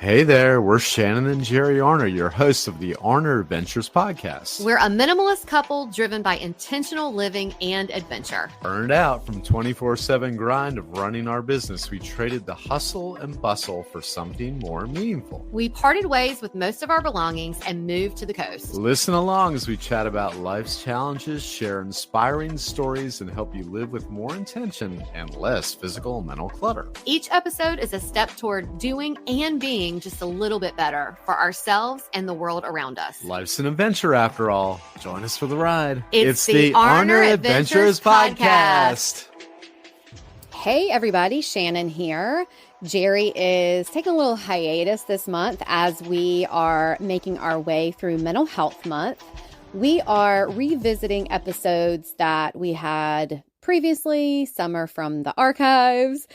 Hey there, we're Shannon and Jerry Arner, your hosts of the Arner Adventures podcast. We're a minimalist couple driven by intentional living and adventure. Burned out from 24/7 grind of running our business, we traded the hustle and bustle for something more meaningful. We parted ways with most of our belongings and moved to the coast. Listen along as we chat about life's challenges, share inspiring stories, and help you live with more intention and less physical and mental clutter. Each episode is a step toward doing and being just a little bit better for ourselves and the world around us. Life's an adventure after all. Join us for the ride. It's the Arner Adventures podcast. Hey everybody, Shannon here. Jerry is taking a little hiatus this month as we are making our way through Mental Health Month. We are revisiting episodes that we had previously. Some are from the archives,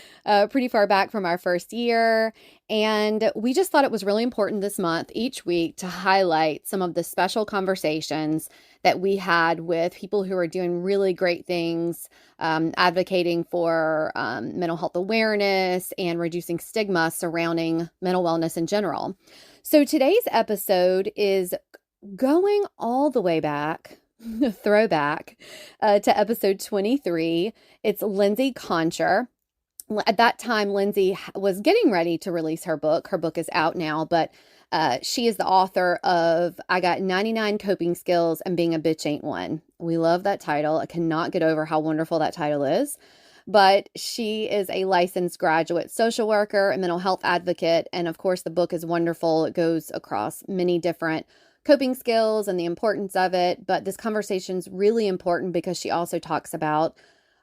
pretty far back from our first year. And we just thought it was really important this month, each week, to highlight some of the special conversations that we had with people who are doing really great things, advocating for mental health awareness and reducing stigma surrounding mental wellness in general. So today's episode is going all the way back, throwback, to episode 23. It's Lindsey Konchar. At that time, Lindsey was getting ready to release her book. Her book is out now, but she is the author of I Got 99 Coping Skills and Being a Bitch Ain't One. We love that title. I cannot get over how wonderful that title is. But she is a licensed graduate social worker and mental health advocate. And of course, the book is wonderful. It goes across many different coping skills and the importance of it. But this conversation is really important because she also talks about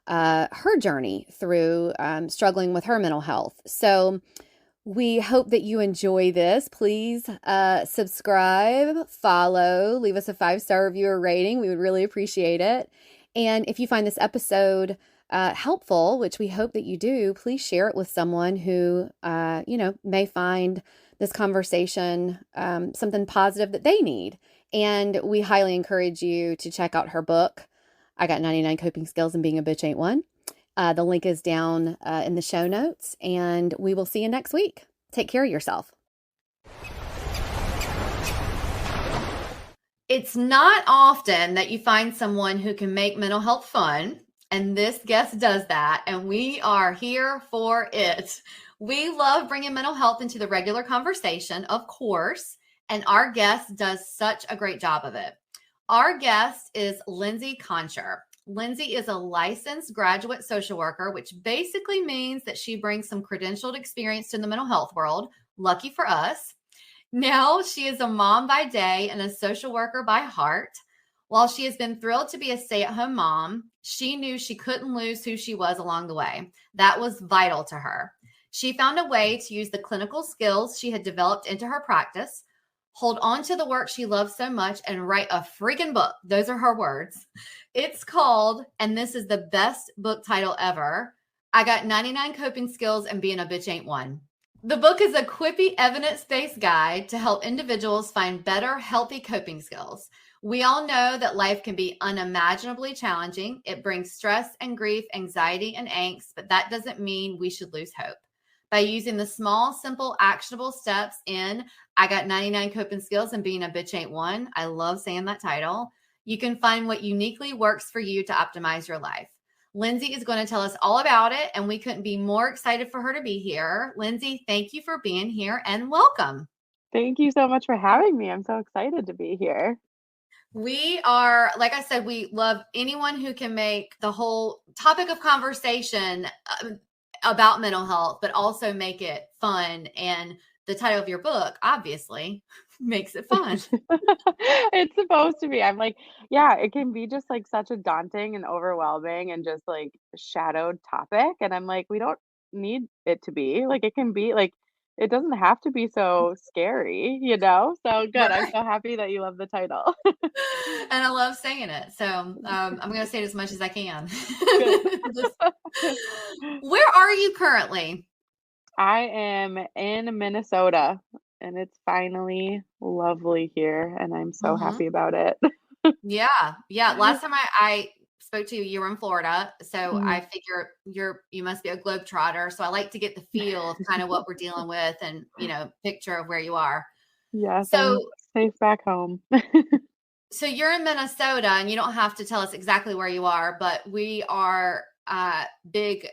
her journey through struggling with her mental health. So we hope that you enjoy this. Please subscribe, follow, leave us a 5-star review or rating. We would really appreciate it. And if you find this episode helpful, which we hope that you do, please share it with someone who, may find this conversation something positive that they need. And we highly encourage you to check out her book, I Got 99 Coping Skills and Being a Bitch Ain't One. The link is down in the show notes, and we will see you next week. Take care of yourself. It's not often that you find someone who can make mental health fun, and this guest does that, and we are here for it. We love bringing mental health into the regular conversation, of course, and our guest does such a great job of it. Our guest is Lindsey Konchar. Lindsey is a licensed graduate social worker, which basically means that she brings some credentialed experience to the mental health world. Lucky for us. Now she is a mom by day and a social worker by heart. While she has been thrilled to be a stay-at-home mom, she knew she couldn't lose who she was along the way. That was vital to her. She found a way to use the clinical skills she had developed into her practice, hold on to the work she loves so much, and write a freaking book. Those are her words. It's called, and this is the best book title ever, I Got 99 Coping Skills and Being a Bitch Ain't One. The book is a quippy, evidence-based guide to help individuals find better, healthy coping skills. We all know that life can be unimaginably challenging. It brings stress and grief, anxiety and angst, but that doesn't mean we should lose hope. By using the small, simple, actionable steps in I Got 99 Coping Skills and Being a Bitch Ain't One, I love saying that title, you can find what uniquely works for you to optimize your life. Lindsey is going to tell us all about it, and we couldn't be more excited for her to be here. Lindsey, thank you for being here and welcome. Thank you so much for having me. I'm so excited to be here. We are, like I said, we love anyone who can make the whole topic of conversation about mental health, but also make it fun. And the title of your book, obviously, makes it fun. It's supposed to be. I'm like, yeah, it can be just like such a daunting and overwhelming and just like shadowed topic. And I'm like, we don't need it to be. Like, it can be like, it doesn't have to be so scary, So good. I'm so happy that you love the title. And I love saying it. So I'm going to say it as much as I can. Where are you currently? I am in Minnesota, and it's finally lovely here, and I'm so happy about it. Yeah. Last time I spoke to you, you were in Florida. So I figure you must be a globetrotter. So I like to get the feel of kind of what we're dealing with and, picture of where you are. Yes, I'm So, safe back home. so you're in Minnesota and you don't have to tell us exactly where you are, but we are big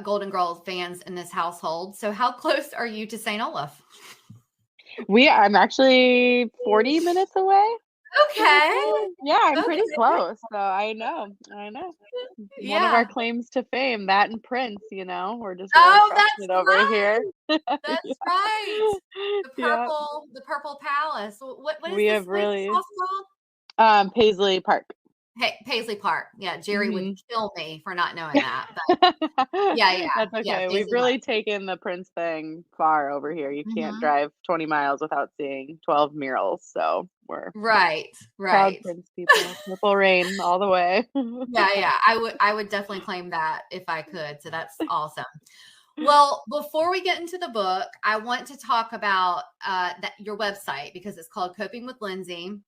Golden Girls fans in this household. So how close are you to St. Olaf? I'm actually 40 minutes away. Okay. Yeah, I'm pretty close. So I know. One of our claims to fame, that and Prince, we're just really crushing it over here. That's right. The purple palace. What is We this have really house called? Paisley Park. Hey, Paisley Park. Yeah, Jerry would kill me for not knowing that. But yeah. That's okay. Yeah, We've Paisley really Park. taken the Prince thing far over here. You can't drive 20 miles without seeing 12 murals. So we're Right. proud Prince people. Purple rain all the way. Yeah. I would definitely claim that if I could. So that's awesome. Well, before we get into the book, I want to talk about your website because it's called Coping with Lindsey.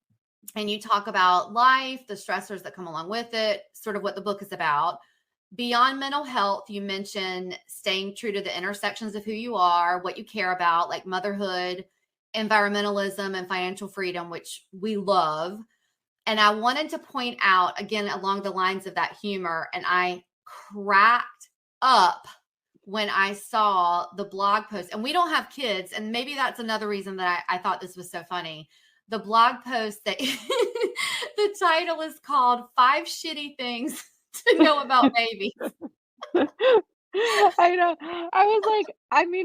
And you talk about life, the stressors that come along with it, sort of what the book is about. Beyond mental health, you mentioned staying true to the intersections of who you are, what you care about, like motherhood, environmentalism, and financial freedom, which we love. And I wanted to point out, again, along the lines of that humor, and I cracked up when I saw the blog post. And we don't have kids, and maybe that's another reason that I thought this was so funny. The blog post that the title is called 5 Shitty Things to Know About Babies. I know. I was like,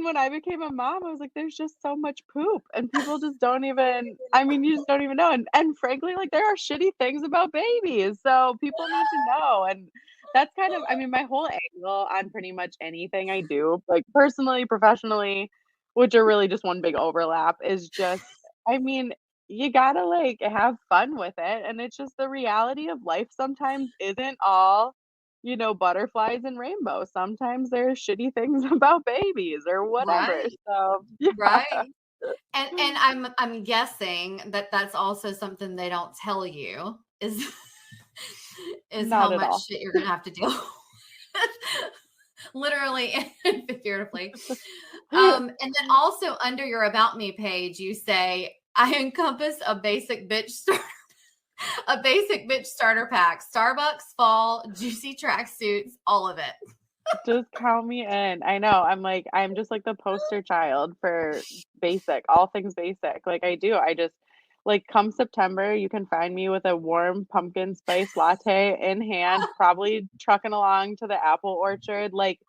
when I became a mom, I was like, there's just so much poop and people just don't even, you just don't even know. And frankly, like there are shitty things about babies. So people need to know. And that's kind of, my whole angle on pretty much anything I do, like personally, professionally, which are really just one big overlap, is just, you gotta like have fun with it. And it's just the reality of life sometimes isn't all, butterflies and rainbows. Sometimes there's shitty things about babies or whatever. Right. So yeah. Right. And I'm guessing that that's also something they don't tell you is Not how at much all. shit you're gonna have to deal with. Literally and figuratively. And then also under your About Me page, you say, I encompass a basic bitch starter pack, Starbucks, fall, juicy tracksuits, all of it. Just count me in. I know. I'm just like the poster child for basic, all things basic. Like I do. I just like come September, you can find me with a warm pumpkin spice latte in hand, probably trucking along to the apple orchard, like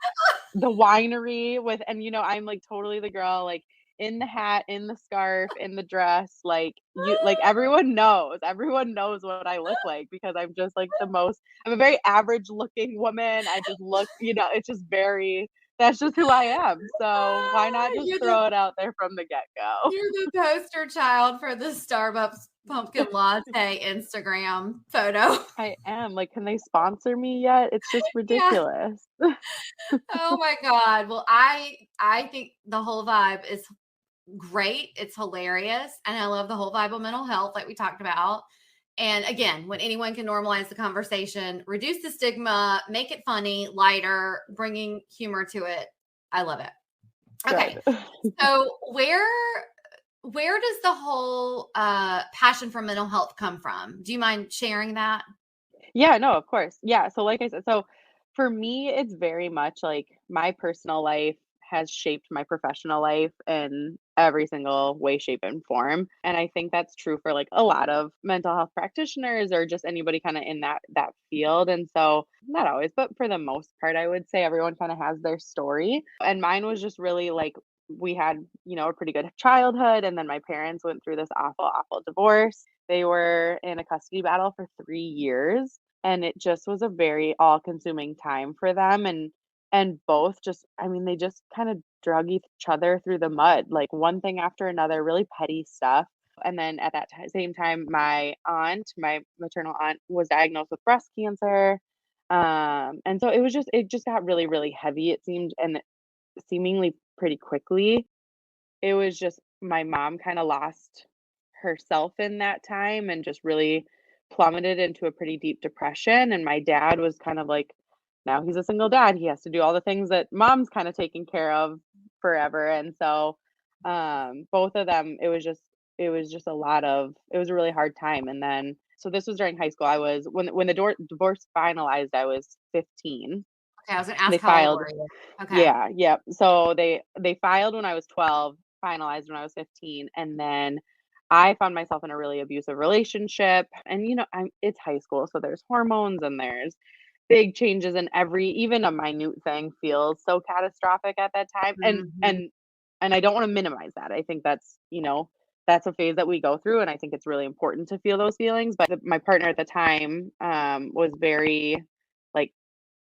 the winery with, and I'm like totally the girl, like in the hat, in the scarf, in the dress, like everyone knows what I look like because I'm a very average looking woman. I just look, it's just that's just who I am. So why not just throw it out there from the get-go? You're the poster child for the Starbucks pumpkin latte Instagram photo. I am. Like, can they sponsor me yet? It's just ridiculous. Oh my God. Well, I think the whole vibe is great. It's hilarious. And I love the whole vibe of mental health, like we talked about. And again, when anyone can normalize the conversation, reduce the stigma, make it funny, lighter, bringing humor to it. I love it. Okay. So where does the whole passion for mental health come from? Do you mind sharing that? Yeah, no, of course. Yeah. So like I said, so for me, it's very much like my personal life has shaped my professional life in every single way, shape, and form. And I think that's true for like a lot of mental health practitioners or just anybody kind of in that field. And so not always, but for the most part, I would say everyone kind of has their story. And mine was just really like we had, a pretty good childhood. And then my parents went through this awful, awful divorce. They were in a custody battle for 3 years. And it just was a very all-consuming time for them. And both just, they just kind of drug each other through the mud, like one thing after another, really petty stuff. And then at that same time, my maternal aunt, was diagnosed with breast cancer. And so it just got really, really heavy, it seemed, and seemingly pretty quickly. It was just my mom kind of lost herself in that time and just really plummeted into a pretty deep depression, and my dad was kind of like, now he's a single dad, he has to do all the things that mom's kind of taken care of forever, and so, both of them, it was just a lot of it was a really hard time, and then so this was during high school. I was when the divorce finalized, I was 15. Okay, I was gonna They ask how old filed were you? Okay. Yeah, yep. So they filed when I was 12, finalized when I was 15, and then I found myself in a really abusive relationship. And it's high school, so there's hormones and there's big changes in even a minute thing feels so catastrophic at that time. And Mhm. and and I don't want to minimize that. I think that's a phase that we go through, and I think it's really important to feel those feelings. But my partner at the time was very like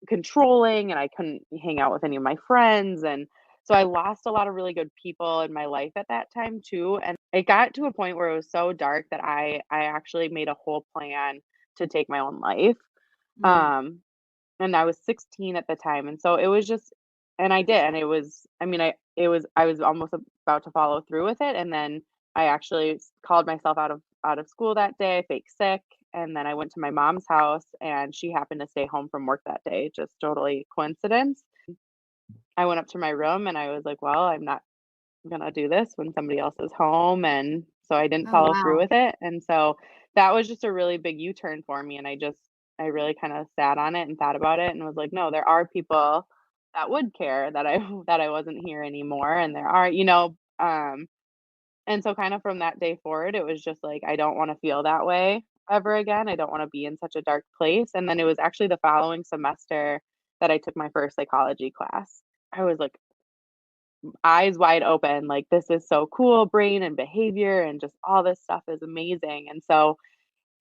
controlling, and I couldn't hang out with any of my friends, and so I lost a lot of really good people in my life at that time too, and it got to a point where it was so dark that I actually made a whole plan to take my own life. Mm. Um, and I was 16 at the time, and so it was just and I did, and I was almost about to follow through with it, and then I actually called myself out of school that day, fake sick, and then I went to my mom's house, and she happened to stay home from work that day, just totally coincidence. I went up to my room and I was like, "Well, I'm not gonna do this when somebody else is home," and so I didn't Oh, follow through wow. with it, and so that was just a really big U-turn for me, and I really kinda sat on it and thought about it and was like, "No, there are people that would care that I that I wasn't here anymore, and there are," and so kinda from that day forward, it was just like, I don't wanna feel that way ever again, I don't wanna be in such a dark place, and then it was actually the following semester that I took my first psychology class. I was like eyes wide open, like, "This is so cool, brain and behavior and just all this stuff is amazing," and so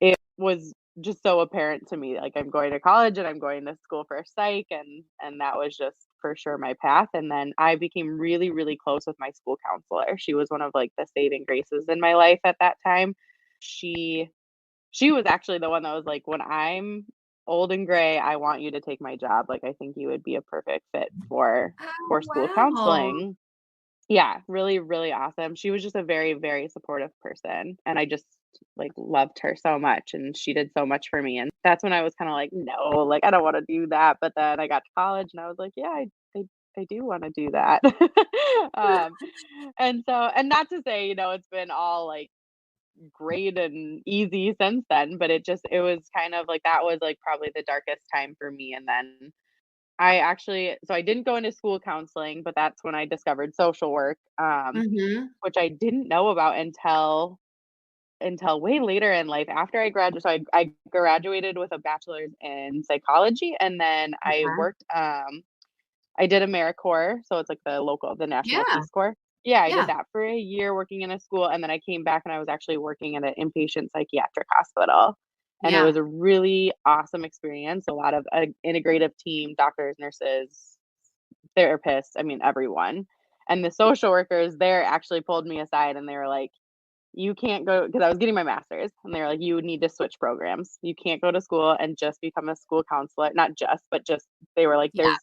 it was just so apparent to me, like, I'm going to college and I'm going to school for psych, and that was just for sure my path, and then I became really, really close with my school counselor. She was one of, like, the saving graces in my life at that time. She she was actually the one that was like, "When I'm old and gray, I want you to take my job, like, I think you would be a perfect fit for Oh, school wow. counseling." Yeah, really, really awesome. She was just a very, very supportive person, and I just, like, loved her so much, and she did so much for me, and that's when I was kinda like, "No, like, I don't wanna do that," but then I got to college, and I was like, "Yeah, I I do wanna do that." Um, and not to say, it's been all, like, great and easy since then, but it was kind of like that was, like, probably the darkest time for me, and then I didn't go into school counseling, but that's when I discovered social work, Mhm. which I didn't know about until way later in life after I graduated with a bachelor's in psychology, and then Okay. I did AmeriCorps, so it's like the National Yeah, Peace Corps. Yeah, I did yeah, that for a year working in a school, and then I came back and I was actually working at an inpatient psychiatric hospital, and it yeah. was a really awesome experience, a lot of, integrative team, doctors, nurses, therapists, I mean, everyone. And the social workers there actually pulled me aside and they were like, "You can't go," because I was getting my master's, and they were like, "You need to switch programs. You can't go to school and just become a school counselor." Not just, but just they were like, Yeah.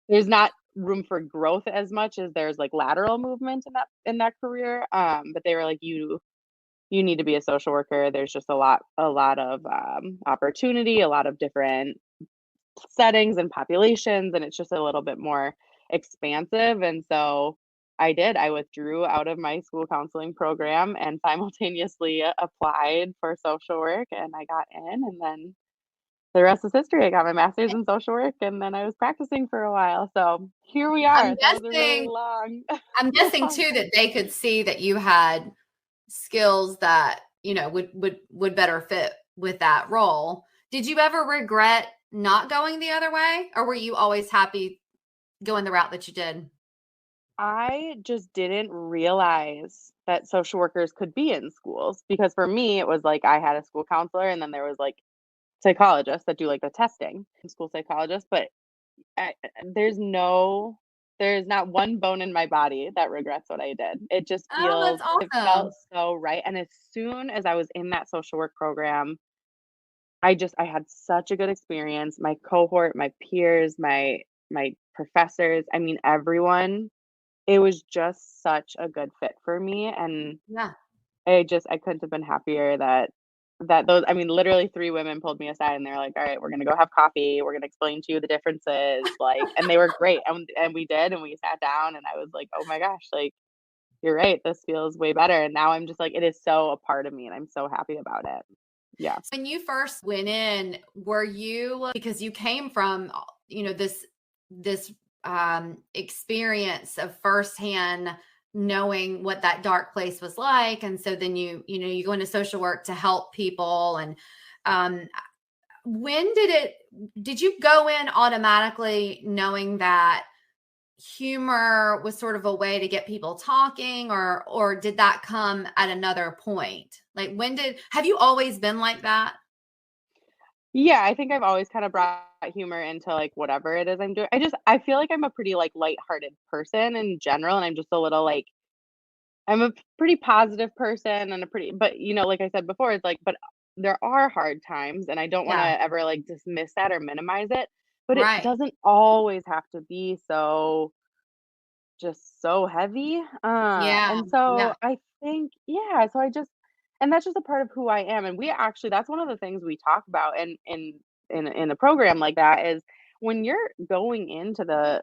there's not room for growth as much as there's like lateral movement in that career." But they were like, You need to be a social worker. There's just a lot of opportunity, a lot of different settings and populations, and it's just a little bit more expansive, and so I did. I withdrew out of my school counseling program and simultaneously applied for social work, and I got in, and then the rest is history. I got my master's in social work, and then I was practicing for a while, so here we I'm are. That was a really guessing long I'm guessing long too time. that they could see that you had skills that, would better fit with that role. Did you ever regret not going the other way, or were you always happy going the route that you did? I just didn't realize that social workers could be in schools because for me, it was like I had a school counselor and then there was like psychologists that do like the testing, school psychologists, but there's not one bone in my body that regrets what I did. Oh, that's It felt awesome. so right. And as soon as I was in that social work program, I had such a good experience. My cohort, my peers, my professors, I mean, everyone, it was just such a good fit for me, and Yeah. I couldn't have been happier that those, I mean, literally 3 women pulled me aside and they're like, "All right, we're gonna go have coffee. We're gonna explain to you the differences." Like, and they were great. And we did, and we sat down and I was like, "Oh my gosh, like, you're right. This feels way better." And now I'm just like, it is so a part of me and I'm so happy about it. Yeah. When you first went in, were you, because you came from, this experience of firsthand knowing what that dark place was like, and so then you go into social work to help people, and when did you go in automatically knowing that humor was sort of a way to get people talking, or did that come at another point? Like, have you always been like that? Yeah, I think I've always kind of brought humor into like whatever it is I'm doing. I feel like I'm a pretty like lighthearted person in general, and I'm just a little like I'm a pretty positive person and a pretty, but like I said before, it's like, but there are hard times and I don't want to Yeah. ever like dismiss that or minimize it, but it Right. doesn't always have to be so just so heavy. Yeah. And so Yeah. I think, yeah, so and that's just a part of who I am. And we actually, that's one of the things we talk about in a program like that is when you're going into the,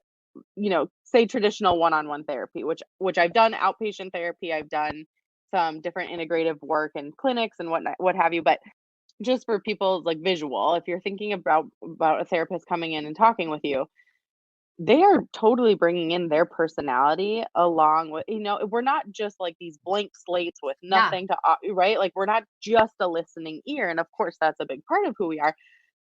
say traditional one-on-one therapy, which I've done outpatient therapy, I've done some different integrative work in clinics and whatnot, what have you. But just for people's like visual, if you're thinking about a therapist coming in and talking with you, they are totally bringing in their personality along with, we're not just like these blank slates with Yeah. nothing to, right? Like we're not just a listening ear. And of course, that's a big part of who we are.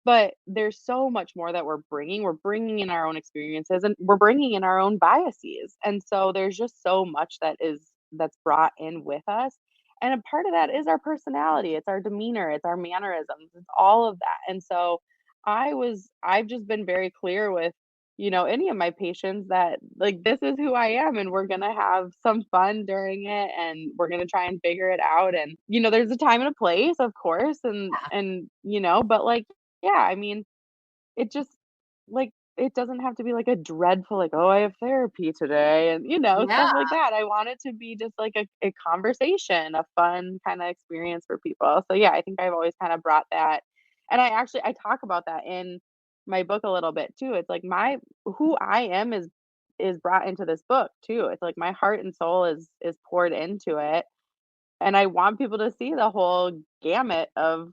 But there's so much more that we're bringing. We're bringing in our own experiences and we're bringing in our own biases. And so there's just so much that's brought in with us. And a part of that is our personality. It's our demeanor. It's our mannerisms. It's all of that. And so I've just been very clear with any of my patients that like this is who I am and we're gonna have some fun during it and we're gonna try and figure it out. And there's a time and a place, of course, but like, yeah, I mean, it just like it doesn't have to be like a dreadful like, oh, I have therapy today and Yeah. stuff like that. I want it to be just like a conversation, a fun kind of experience for people. So yeah, I think I've always kind of brought that. And I talk about that in my book a little bit too. It's like my who I am is brought into this book too. It's like my heart and soul is poured into it and I want people to see the whole gamut of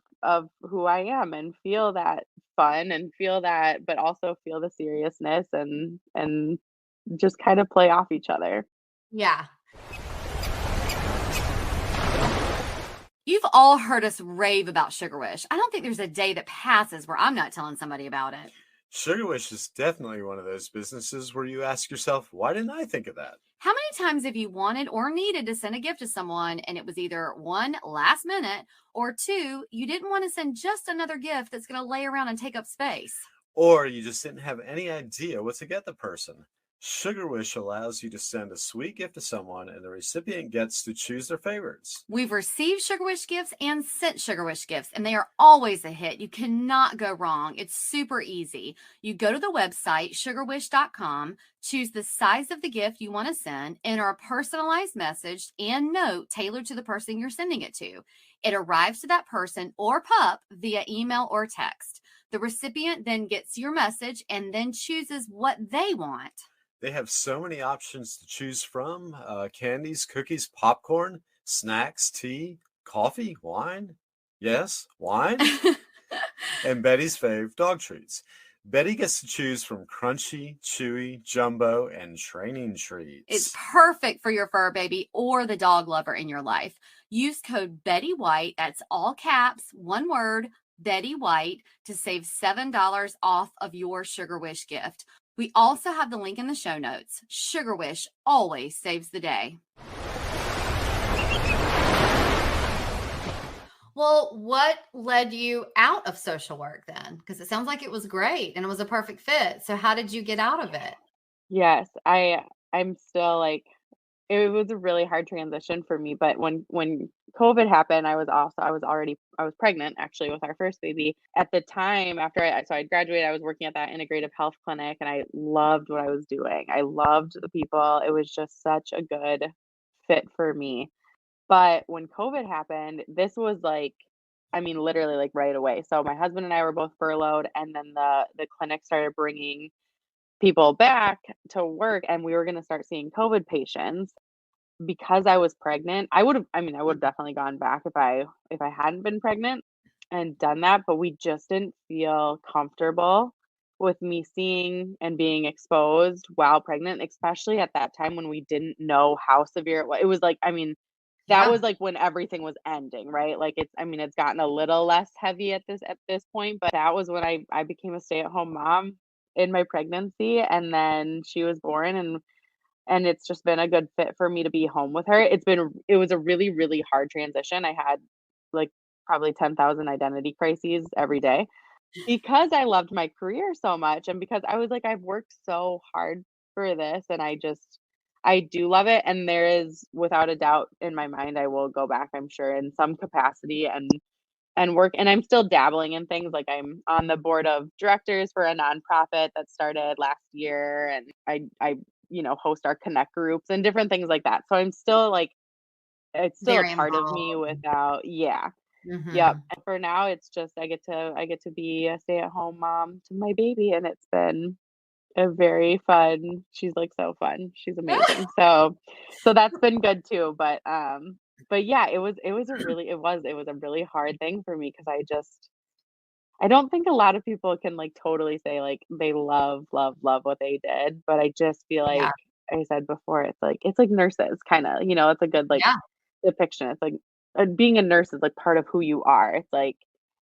who I am and feel that fun and feel that, but also feel the seriousness and just kind of play off each other. Yeah. You've all heard us rave about Sugar Wish. I don't think there's a day that passes where I'm not telling somebody about it. Sugar Wish is definitely one of those businesses where you ask yourself, why didn't I think of that? How many times have you wanted or needed to send a gift to someone and it was either one, last minute, or two, you didn't want to send just another gift that's going to lay around and take up space? Or you just didn't have any idea what to get the person? Sugar Wish allows you to send a sweet gift to someone and the recipient gets to choose their favorites. We've received Sugar Wish gifts and sent Sugar Wish gifts, and they are always a hit. You cannot go wrong. It's super easy. You go to the website, sugarwish.com, choose the size of the gift you want to send, enter a personalized message and note tailored to the person you're sending it to. It arrives to that person or pup via email or text. The recipient then gets your message and then chooses what they want. They have so many options to choose from. Candies, cookies, popcorn, snacks, tea, coffee, wine. Yes, wine. And Betty's fave, dog treats. Betty gets to choose from crunchy, chewy, jumbo, and training treats. It's perfect for your fur baby or the dog lover in your life. Use code Betty White, that's all caps, one word, Betty White, to save $7 off of your Sugar Wish gift. We also have the link in the show notes. Sugar Wish always saves the day. Well, what led you out of social work then? Because it sounds like it was great and it was a perfect fit. So how did you get out of it? Yes, I'm still like it was a really hard transition for me, but when COVID happened, I was pregnant actually with our first baby. At the time after I graduated, I was working at that integrative health clinic and I loved what I was doing. I loved the people. It was just such a good fit for me. But when COVID happened, this was like I mean, literally like right away. So my husband and I were both furloughed, and then the clinic started bringing people back to work, and we were going to start seeing COVID patients. Because I was pregnant, I would have definitely gone back if I hadn't been pregnant and done that, but we just didn't feel comfortable with me seeing and being exposed while pregnant, especially at that time when we didn't know how severe it was. It was like, I mean, that Yeah. was like when everything was ending, right? Like it's gotten a little less heavy at this point, but that was when I became a stay-at-home mom in my pregnancy, and then she was born, and it's just been a good fit for me to be home with her. It was a really, really hard transition. I had, like, probably 10,000 identity crises every day because I loved my career so much, and because I was like, "I've worked so hard for this, and I do love it," and there is, without a doubt in my mind, I will go back, I'm sure, in some capacity and work, and I'm still dabbling in things, like, I'm on the board of directors for a nonprofit that started last year, and I host our connect groups and different things like that. So I'm still, like, it's still a Very part of me involved. without, yeah. Yep. Mhm. And for now, it's just I get to be a stay-at-home mom to my baby, and it's been a very fun, she's, like, so fun. She's amazing. So that's been good too, but yeah, it was a really hard thing for me because I don't think a lot of people can, like, totally say, like, they love, love, love what they did, but I just feel Yeah. like I said before, it's like nurses kinda, it's a good, like, Yeah. depiction. It's like, being a nurse is, like, part of who you are. It's like,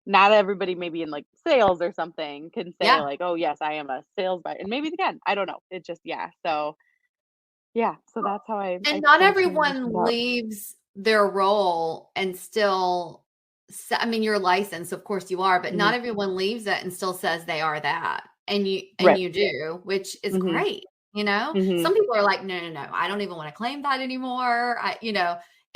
not everybody maybe in, like, sales or something can say, Yeah. like, "Oh, yes, I am a sales buyer," and maybe they can, I don't know. It just, yeah, so yeah, so that's how And I not kinda transitioned everyone out. leaves their role and still I mean, you're licensed, of course you are, but not Mhm. everyone leaves it and still says they are that. And Right. you do, which is Mhm. great, you know? Mhm. Some people are like, "No, no, no, I don't even wanna claim that anymore."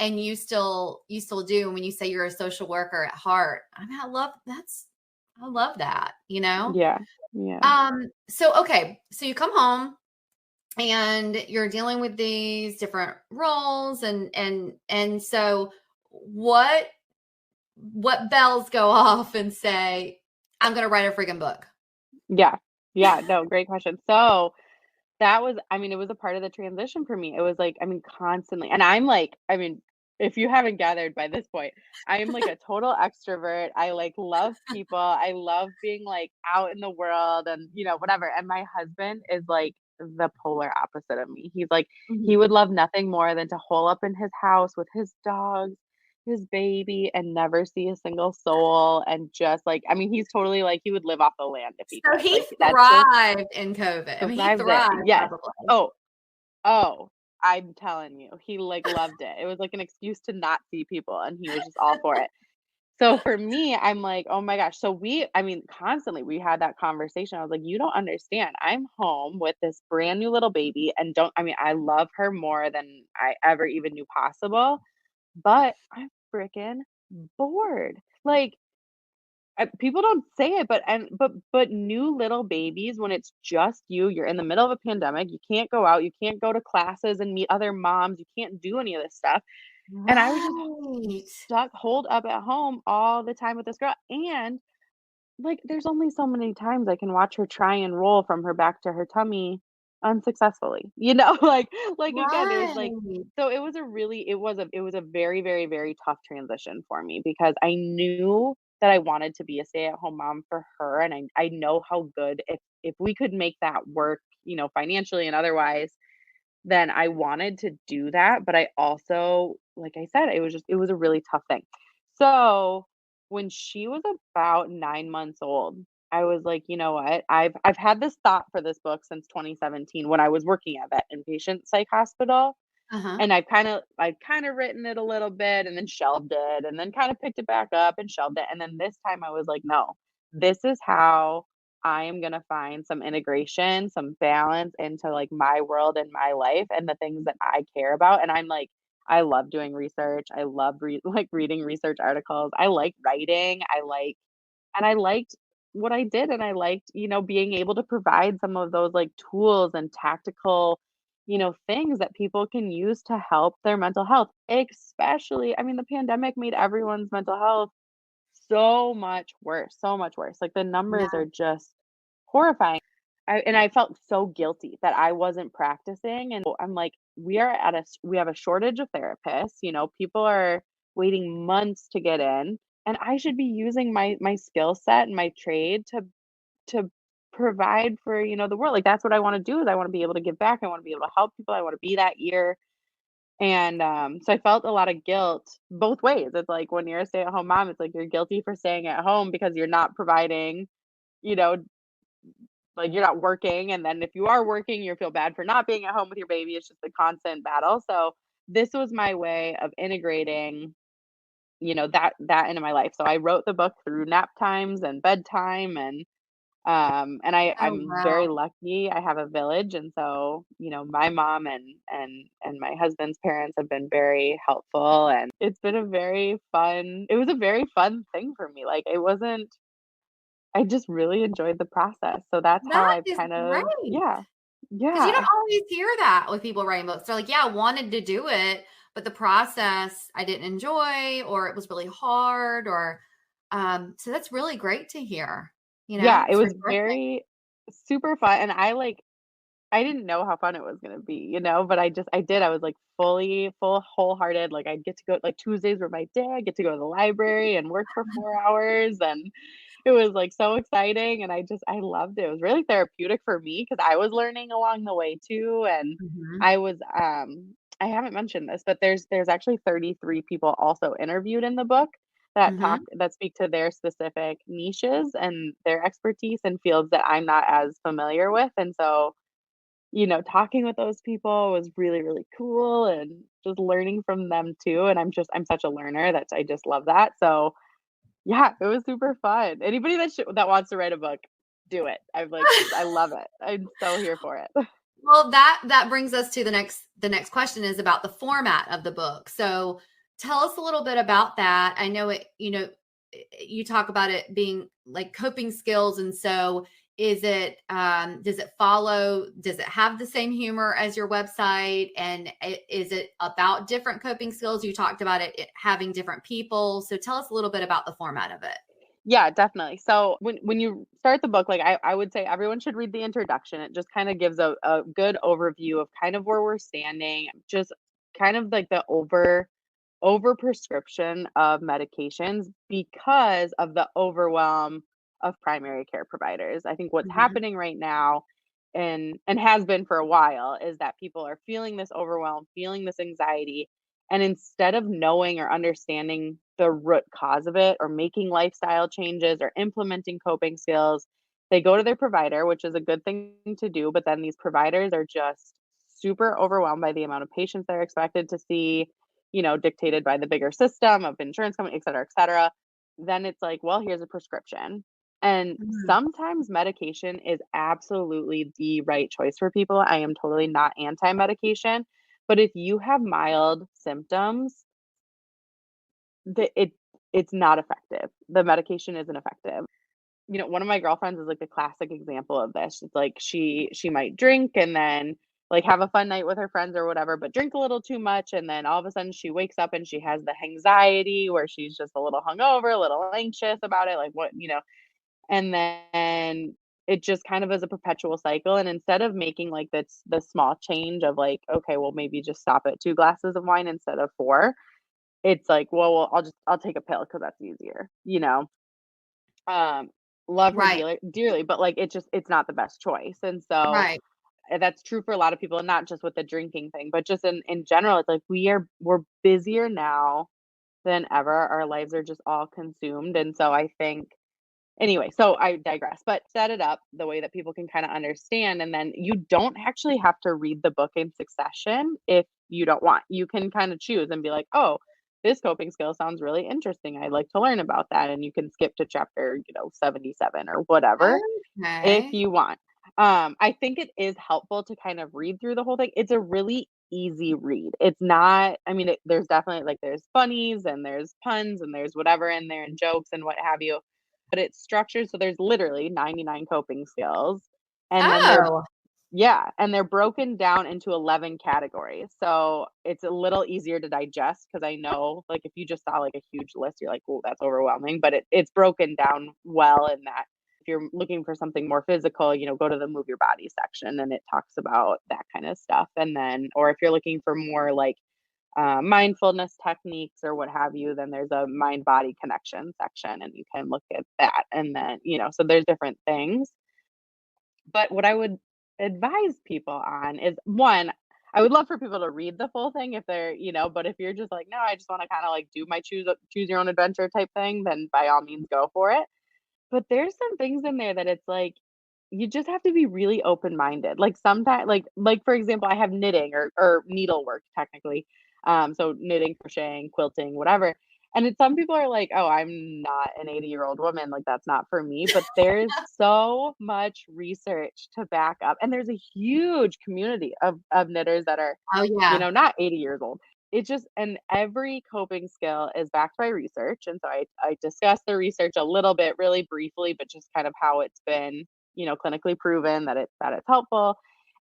And you still do. And when you say you're a social worker at heart, I mean, I love that, you know? Yeah. Yeah. So okay, so you come home and you're dealing with these different roles and so what bells go off and say, I'm going to write a freaking book. Yeah. Yeah, no, great question. So, that was, I mean, it was a part of the transition for me. It was like, I mean, constantly, and I'm like, I mean, if you haven't gathered by this point, I am like a total extrovert. I like love people. I love being like out in the world and, whatever. And my husband is like the polar opposite of me. He's like, he Mhm. would love nothing more than to hole up in his house with his dogs, his baby, and never see a single soul. And just like, I mean, he's totally like, he would live off the land if he So could. he Like, that's just thrived in COVID. I mean, he thrives it. thrived Yes. probably. Oh, oh, I'm telling you, he, like, loved it. It was like an excuse to not see people, and he was just all for it. So for me, I'm like, "Oh my gosh." So I mean, constantly we had that conversation. I was like, "You don't understand. I'm home with this brand new little baby and don't I mean, I love her more than I ever even knew possible, but I'm freaking bored." Like, people don't say it, but new little babies, when it's just you're in the middle of a pandemic, you can't go out, you can't go to classes and meet other moms, you can't do any of this stuff, and I was just Right. stuck holed up at home all the time with this girl, and, like, there's only so many times I can watch her try and roll from her back to her tummy unsuccessfully, like, again, it was like, Right. so it was a very, very, very tough transition for me because I knew that I wanted to be a stay-at-home mom for her, and I know how good if we could make that work, financially and otherwise, then I wanted to do that, but I also, like I said, it was a really tough thing. So, when she was about 9 months old, I was like, "You know what? I've had this thought for this book since 2017 when I was working at that inpatient psych hospital, Uh-huh. and I've kinda written it a little bit and then shelved it and then kinda picked it back up and shelved it, and then this time I was like, "No, this is how I am gonna find some integration, some balance into, like, my world and my life and the things that I care about," and I'm like, I love doing research, I love like, reading research articles, I like writing, I liked what I did, and I liked, being able to provide some of those, like, tools and tactical, things that people can use to help their mental health, especially, I mean, the pandemic made everyone's mental health so much worse, so much worse. Like the numbers Yeah. are just horrifying. I felt so guilty that I wasn't practicing, and I'm like, we have a shortage of therapists, people are waiting months to get in, and I should be using my skill set and my trade to provide for, the world. Like that's what I want to do is I want to be able to give back. I want to be able to help people. I want to be that ear. And so I felt a lot of guilt both ways. It's like when you're a stay-at-home mom, it's like you're guilty for staying at home because you're not providing, you know, like you're not working. And then if you are working, you feel bad for not being at home with your baby. It's just a constant battle. So this was my way of integrating, that into my life. So I wrote the book through nap times and bedtime and Oh, I'm very wow. lucky. I have a village, and so, my mom and my husband's parents have been very helpful, and it was a very fun thing for me. Like, it wasn't I just really enjoyed the process. So that's how That I've is kind of great. yeah. Because you don't Yeah. always hear that with people writing books. They're like, yeah, I wanted to do it, but the process I didn't enjoy, or it was really hard, or so that's really great to hear. Yeah, it It's was refreshing. very super fun, and I didn't know how fun it was gonna be, but I did. I was like full wholehearted. Like I'd get to go like Tuesdays were my day. I get to go to the library and work for 4 hours and it was like so exciting and I loved it. It was really therapeutic for me because I was learning along the way too. And Mhm. I was I haven't mentioned this, but there's actually 33 people also interviewed in the book Mhm. that speak to their specific niches and their expertise in fields that I'm not as familiar with. And so talking with those people was really, really cool and just learning from them too. And I'm such a learner that I just love that. So yeah, it was super fun. Anybody that wants to write a book, do it. I love it. I'm so here for it. Well, that brings us to the next question is about the format of the book. So tell us a little bit about that. I know you talk about it being like coping skills. And so does it have the same humor as your website? And is it about different coping skills? You talked about it having different people. So tell us a little bit about the format of it. Yeah, definitely. So when you start the book, like I would say everyone should read the introduction. It just kind of gives a good overview of kind of where we're standing, just kind of like the over prescription of medications because of the overwhelm of primary care providers. I think what's Mhm. happening right now and has been for a while is that people are feeling this overwhelm, feeling this anxiety, and instead of knowing or understanding the root cause of it or making lifestyle changes or implementing coping skills, they go to their provider, which is a good thing to do, but then these providers are just super overwhelmed by the amount of patients they're expected to see, dictated by the bigger system of insurance company, et cetera, et cetera. Then it's like, well, here's a prescription. And Mhm. sometimes medication is absolutely the right choice for people. I am totally not anti medication. But if you have mild symptoms, the, it it's not effective. The medication isn't effective. One of my girlfriends is like a classic example of this. It's like she might drink and then like have a fun night with her friends or whatever, but drink a little too much and then all of a sudden she wakes up and she has the anxiety where she's just a little hungover, a little anxious about it, like and then it just kind of is a perpetual cycle. And instead of making like the small change of like, okay, well maybe just stop at 2 glasses of wine instead of four, it's like, well, I'll take a pill because that's easier. Um, love her Right. dearly, but, like, it's not the best choice, and so, Right. that's true for a lot of people, and not just with the drinking thing, but just in general, it's like we're busier now than ever, our lives are just all consumed, and so I think anyway, so I digress, but set it up the way that people can kinda understand, and then you don't actually have to read the book in succession if you don't want. You can kinda choose and be like, "Oh, this coping skill sounds really interesting. I'd like to learn about that," and you can skip to chapter, 77 or whatever if Okay. you want. I think it is helpful to kind of read through the whole thing. It's a really easy read. It's not I mean, there's definitely like, there's funnies and there's puns and there's whatever in there and jokes and what have you, but it's structured so there's literally 99 coping skills, and then Oh. Yeah, and they're broken down into 11 categories. So it's a little easier to digest because I know, like, if you just saw like a huge list, you're like, oh, that's overwhelming. But it's broken down well in that if you're looking for something more physical, go to the move your body section and it talks about that kind of stuff. And then, or if you're looking for more like mindfulness techniques or what have you, then there's a mind body connection section and you can look at that. And then, so there's different things. But what I would advise people on is one, I would love for people to read the full thing if they're, but if you're just like, no, I just want to kind of like do my choose your own adventure type thing, then by all means go for it. But there's some things in there that it's like you just have to be really open-minded. Like sometimes like for example, I have knitting or needlework technically. So knitting, crocheting, quilting, whatever. And some people are like, oh, I'm not an 80-year-old woman. Like, that's not for me. But there's so much research to back up. And there's a huge community of knitters that are, Oh yeah. not 80 years old. It's just, and every coping skill is backed by research. And so I discussed the research a little bit, really briefly, but just kind of how it's been, clinically proven that it's helpful.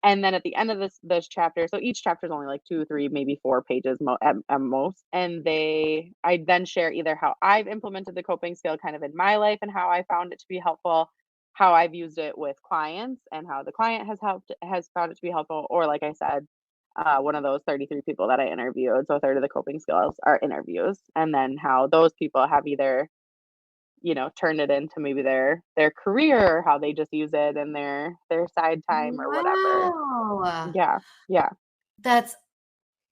And then at the end of this chapter, so each chapter is only like 2, 3, maybe 4 pages at most. And I then share either how I've implemented the coping skill kind of in my life and how I found it to be helpful, how I've used it with clients and how the client has found it to be helpful. Or like I said, one of those 33 people that I interviewed. So a third of the coping skills are interviews, and then how those people have either turned it into maybe their career, or how they just use it in their side time or whatever. Wow. Yeah. Yeah. That's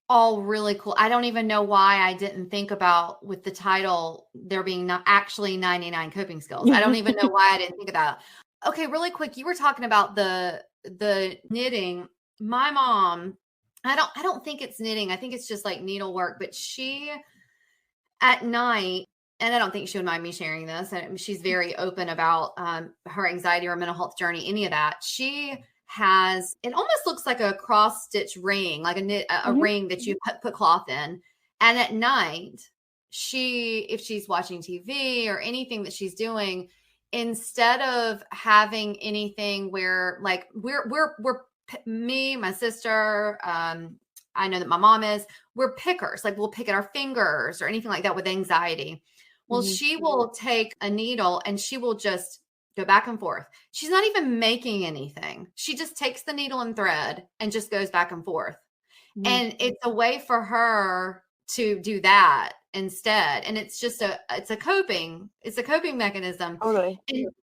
all really cool. I don't even know why I didn't think about with the title there being not actually 99 coping skills. I don't even know why I didn't think of that. Okay, really quick, you were talking about the knitting. My mom, I don't think it's knitting. I think it's just like needlework, but she at night, and I don't think she would mind me sharing this, and she's very open about her anxiety or mental health journey, any of that. She has, it almost looks like a cross stitch ring, like a ring that you put cloth in. And at night, if she's watching TV or anything that she's doing, instead of having anything where like we're me, my sister, I know that my mom is, we're pickers. Like we'll pick at our fingers or anything like that with anxiety. Well, she will take a needle and she will just go back and forth. She's not even making anything. She just takes the needle and thread and just goes back and forth. And it's a way for her to do that instead. And it's just it's a coping mechanism. Totally.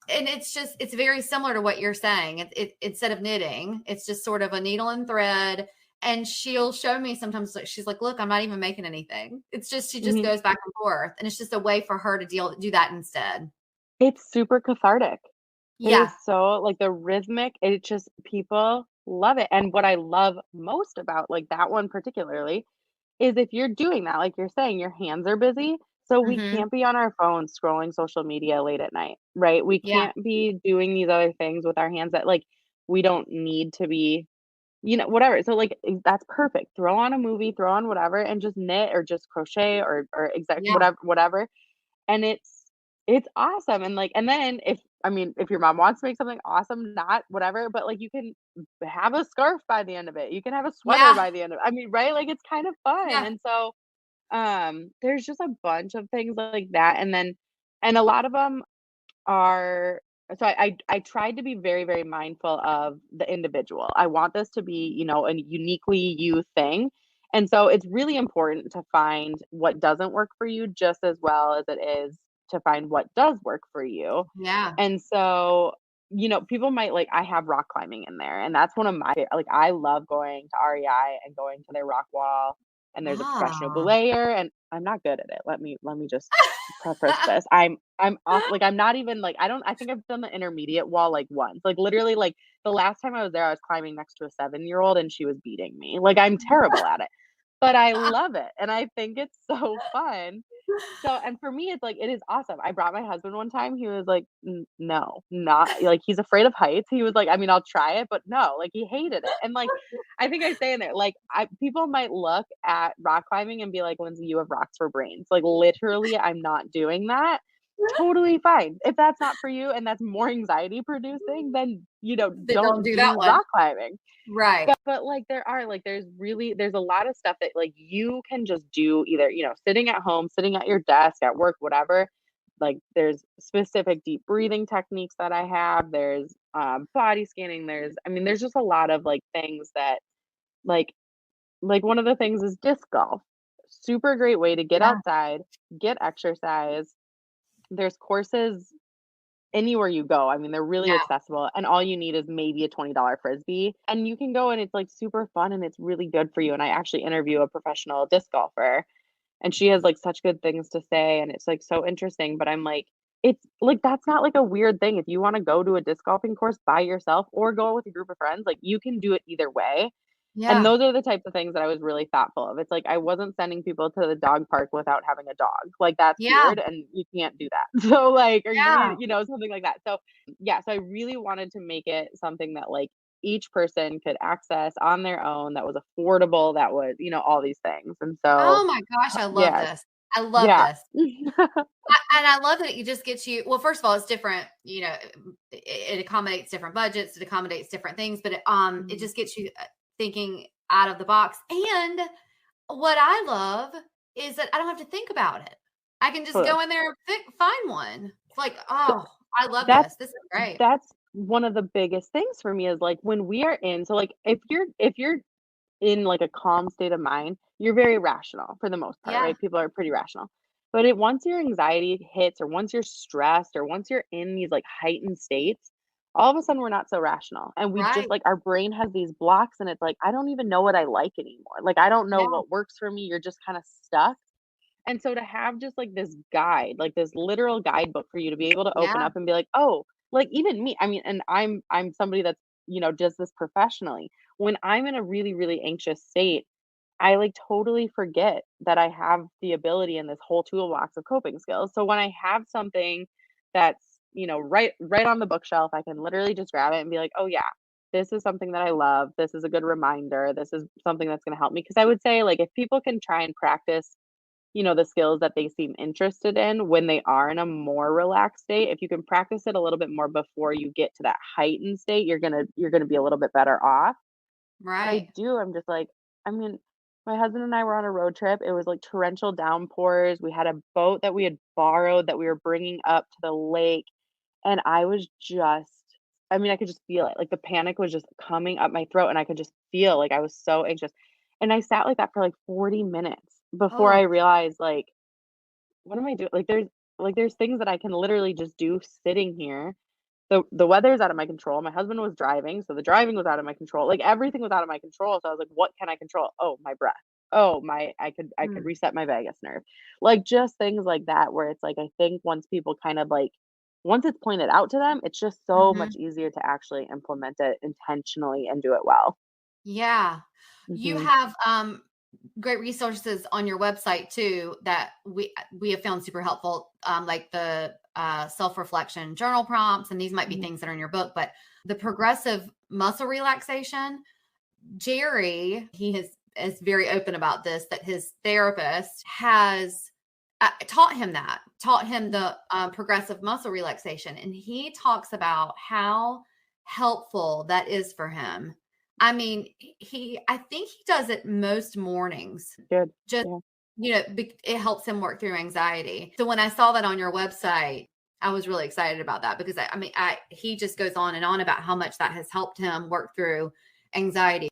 And it's very similar to what you're saying. Instead of knitting, it's just sort of a needle and thread. And she'll show me sometimes, like, she's like, look, I'm not even making anything. It's just, she just goes back and forth. And it's just a way for her to do that instead. It's super cathartic. Yeah. It is so like the rhythmic, it just, people love it. And what I love most about like that one particularly is if you're doing that, like you're saying, your hands are busy. So we can't be on our phones scrolling social media late at night, right? We can't be doing these other things with our hands that like we don't need to be, whatever. So like that's perfect. Throw on a movie, throw on whatever, and just knit or just crochet or whatever. And it's awesome. And like, and then if your mom wants to make something awesome, not whatever, but like you can have a scarf by the end of it. You can have a sweater by the end of it. I mean, right? Like it's kind of fun. Yeah. And so there's just a bunch of things like that. And a lot of them are, so I tried to be very, very mindful of the individual. I want this to be, a uniquely you thing. And so it's really important to find what doesn't work for you just as well as it is to find what does work for you. Yeah. And so, people might like, I have rock climbing in there, and that's one of my, like, I love going to REI and going to their rock wall, and there's a professional belayer, and I'm not good at it. Let me just preface this. I'm off, like, I'm not even like, I think I've done the intermediate wall like once, like literally like the last time I was there, I was climbing next to a 7-year-old and she was beating me. Like I'm terrible at it, but I love it. And I think it's so fun. So, and for me, it's like, it is awesome. I brought my husband one time. He was like, no, not like, he's afraid of heights. He was like, I mean, I'll try it, but no, like he hated it. And like, I think I say in there, like people might look at rock climbing and be like, Lindsey, you have rocks for brains. Like literally, I'm not doing that. totally fine. If that's not for you and that's more anxiety producing, then, Then don't don't do that do one. rock climbing. Right. But like there's a lot of stuff that like you can just do either, sitting at home, sitting at your desk, at work, whatever. Like there's specific deep breathing techniques that I have. There's body scanning. There's just a lot of like things that like one of the things is disc golf. Super great way to get Yeah. outside, get exercise. There's courses anywhere you go. They're really Yeah. accessible, and all you need is maybe a $20 frisbee, and you can go, and it's like super fun and it's really good for you. And I actually interview a professional disc golfer, and she has like such good things to say, and it's like so interesting. But I'm like, it's like that's not like a weird thing. If you want to go to a disc golfing course by yourself or go with a group of friends, like you can do it either way. And Yeah. those are the types of things that I was really thoughtful of. It's like I wasn't sending people to the dog park without having a dog. Like that's Yeah. weird and you can't do that. So like or Yeah. something like that. So yeah, so I really wanted to make it something that like each person could access on their own, that was affordable, that was, all these things. And so Oh my gosh, I love yeah. this. I love Yeah. this. And I love that it just gets you, well, first of all, it's different, it accommodates different budgets, it accommodates different things, but it just gets you thinking out of the box. And what I love is that I don't have to think about it. I can just Totally. go in there and find one. It's like, So oh, I love that's this. This is great. that's one of the biggest things for me is like when we are so like if you're in like a calm state of mind, you're very rational for the most part, Yeah. right? People are pretty rational. But once your anxiety hits or once you're stressed or once you're in these like heightened states, all of a sudden we're not so rational. And we just Right. like our brain has these blocks and it's like, I don't even know what I like anymore. Like I don't know Yeah. what works for me. You're just kind of stuck. And so to have just like this guide, like this literal guidebook for you to be able to open Yeah. up and be like, oh, like even me, and I'm somebody that's, does this professionally. When I'm in a really, really anxious state, I like totally forget that I have the ability in this whole toolbox of coping skills. So when I have something that's, right on the bookshelf, I can literally just grab it and be like, oh yeah, this is something that I love. This is a good reminder. This is something that's going to help me. Cause I would say like if people can try and practice the skills that they seem interested in when they are in a more relaxed state, if you can practice it a little bit more before you get to that heightened state, you're gonna be a little bit better off. But Right. I'm just like, I mean, my husband and I were on a road trip. It was like torrential downpours. We had a boat that we had borrowed that we were bringing up to the lake, and I was just I could just feel it. Like the panic was just coming up my throat and I could just feel like I was so anxious. And I sat like that for like 40 minutes before I Oh, realized like what am I doing? There's things that I can literally just do sitting here. The weather is out of my control. My husband was driving, so the driving was out of my control. Like everything was out of my control. So I was like, what can I control? Oh, my breath. Oh, my I could mm, reset my vagus nerve. Like just things like that where it's like I think once people kind of like once it's pointed out to them, it's just so mhm. much easier to actually implement it intentionally and do it well. Yeah. You Mhm. have great resources on your website too that we have found super helpful, like the self-reflection journal prompts, and these might be Mhm. things that are in your book, but the progressive muscle relaxation. Jerry, he is very open about this, that his therapist has taught him the progressive muscle relaxation. And he talks about how helpful that is for him. I mean, I think he does it most mornings, Good. just, Yeah. it helps him work through anxiety. So when I saw that on your website, I was really excited about that because he just goes on and on about how much that has helped him work through anxiety.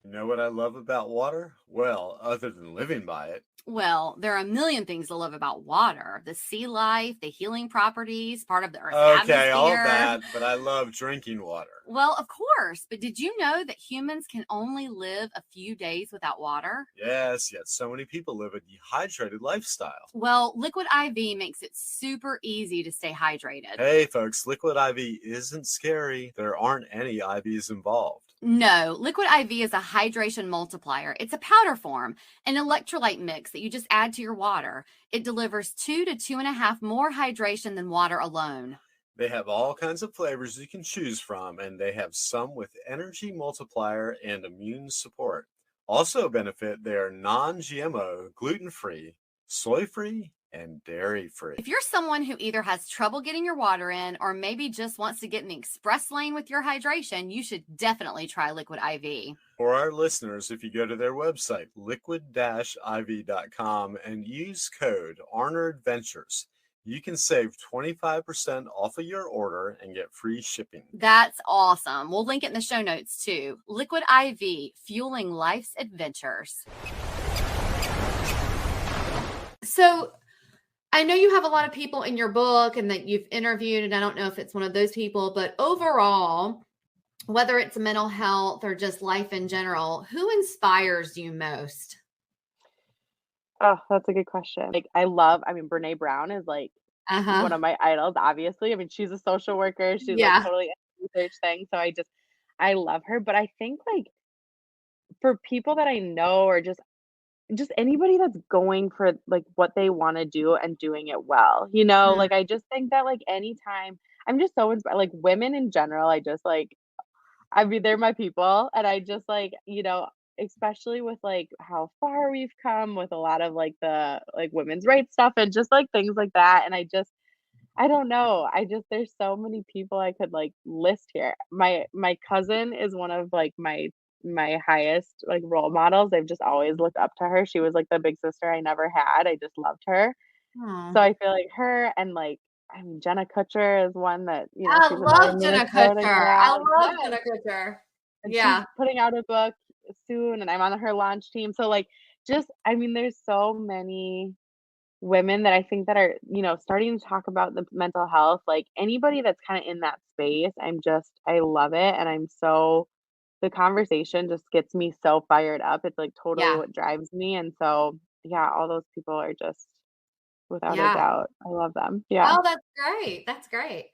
You know what I love about water? Well, other than living by it. Well, there are a million things to love about water: the sea life, the healing properties, part of the Earth's Okay, all atmosphere. that, but I love drinking water. Well, of course. But did you know that humans can only live a few days without water? Yes, yet so many people live a dehydrated lifestyle. Well, Liquid IV makes it super easy to stay hydrated. Hey, folks, Liquid IV isn't scary. There aren't any IVs involved. No, Liquid IV is a hydration multiplier. It's a powder form, an electrolyte mix that you just add to your water. It delivers 2 to 2.5 more hydration than water alone. They have all kinds of flavors you can choose from, and they have some with energy multiplier and immune support. Also benefit, they are non-GMO, gluten-free, soy-free, and dairy-free. If you're someone who either has trouble getting your water in or maybe just wants to get in the express lane with your hydration, you should definitely try Liquid IV. For our listeners, if you go to their website, liquid-iv.com, and use code ARNERADVENTURES, you can save 25% off of your order and get free shipping. That's awesome. We'll link it in the show notes too. Liquid IV, fueling life's adventures. So I know you have a lot of people in your book and that you've interviewed, and I don't know if it's one of those people, but overall, whether it's mental health or just life in general, who inspires you most? Oh, that's a good question. Like, Brene Brown is like one of my idols, obviously. I mean, she's a social worker. She's like totally in the research thing. So I love her. But I think like for people that I know or just anybody that's going for like what they want to do and doing it well, like I just think that like anytime I'm just so inspired, like women in general, I just like, I mean, they're my people. And I just like, especially with like how far we've come with a lot of like the like women's rights stuff and just like things like that. And I don't know. There's so many people I could like list here. My cousin is one of like my highest like role models. I've just always looked up to her. She was like the big sister I never had. I just loved her. So I feel like her and like, I mean, Jenna Kutcher is one that, I she's love Jenna Kutcher. I love Jenna Kutcher. And she's putting out a book soon and I'm on her launch team. So like there's so many women that I think that are, starting to talk about the mental health, like anybody that's kind of in that space. I love it. And the conversation just gets me so fired up. It's like totally what drives me. And so, yeah, all those people are just without a doubt. I love them. Yeah. Oh, that's great. That's great.